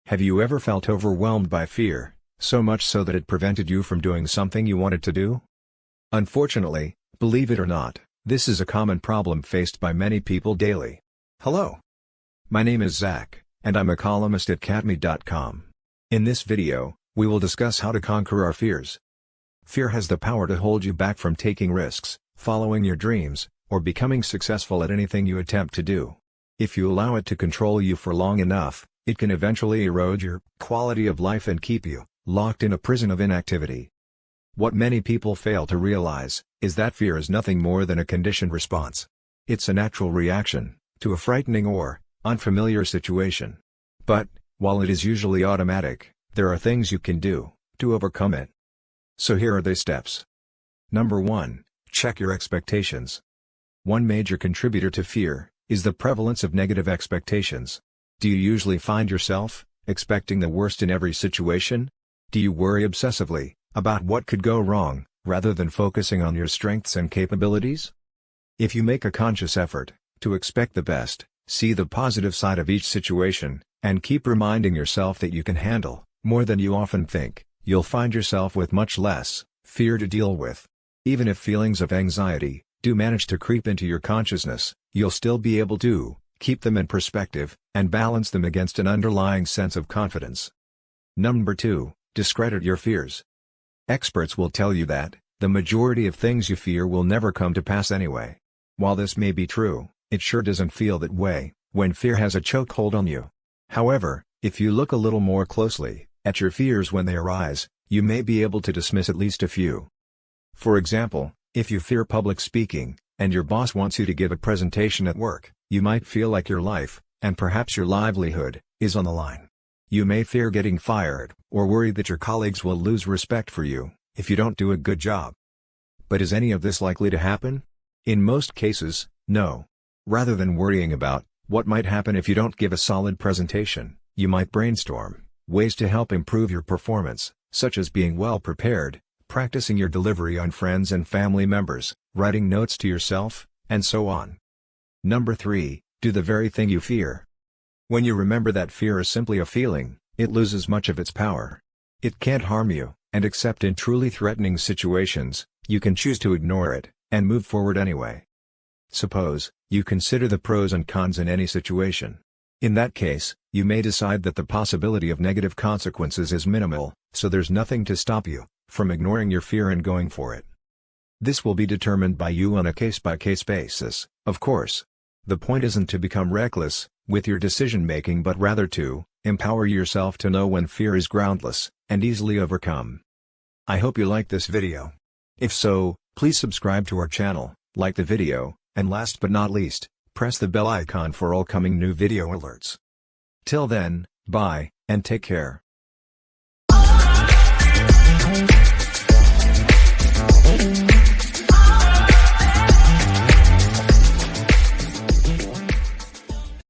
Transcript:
Have you ever felt overwhelmed by fear, so much so that it prevented you from doing something you wanted to do? Unfortunately, believe it or not, this is a common problem faced by many people daily. Hello. My name is Zach, and I'm a columnist at catme.com. In this video, we will discuss how to conquer our fears. Fear has the power to hold you back from taking risks, following your dreams, or becoming successful at anything you attempt to do. If you allow it to control you for long enough, it can eventually erode your quality of life and keep you locked in a prison of inactivity. What many people fail to realize is that fear is nothing more than a conditioned response. It's a natural reaction to a frightening or unfamiliar situation. But, while it is usually automatic, there are things you can do to overcome it. So here are the steps. Number 1. Check your expectations. One major contributor to fear is the prevalence of negative expectations. Do you usually find yourself expecting the worst in every situation? Do you worry obsessively about what could go wrong, rather than focusing on your strengths and capabilities? If you make a conscious effort to expect the best, see the positive side of each situation, and keep reminding yourself that you can handle more than you often think, you'll find yourself with much less fear to deal with. Even if feelings of anxiety do manage to creep into your consciousness, you'll still be able to keep them in perspective and balance them against an underlying sense of confidence. Number 2. Discredit your fears. Experts will tell you that the majority of things you fear will never come to pass anyway. While this may be true, it sure doesn't feel that way when fear has a chokehold on you. However, if you look a little more closely at your fears when they arise, you may be able to dismiss at least a few. For example, if you fear public speaking, and your boss wants you to give a presentation at work, you might feel like your life, and perhaps your livelihood, is on the line. You may fear getting fired, or worry that your colleagues will lose respect for you if you don't do a good job. But is any of this likely to happen? In most cases, no. Rather than worrying about what might happen if you don't give a solid presentation, you might brainstorm ways to help improve your performance, such as being well prepared, practicing your delivery on friends and family members, writing notes to yourself, and so on. Number 3. Do the very thing you fear. When you remember that fear is simply a feeling, it loses much of its power. It can't harm you, and except in truly threatening situations, you can choose to ignore it and move forward anyway. Suppose you consider the pros and cons in any situation. In that case, you may decide that the possibility of negative consequences is minimal, so there's nothing to stop you from ignoring your fear and going for it. This will be determined by you on a case-by-case basis, of course. The point isn't to become reckless with your decision-making but rather to empower yourself to know when fear is groundless and easily overcome. I hope you liked this video. If so, please subscribe to our channel, like the video, and last but not least, press the bell icon for all coming new video alerts. Till then, bye, and take care.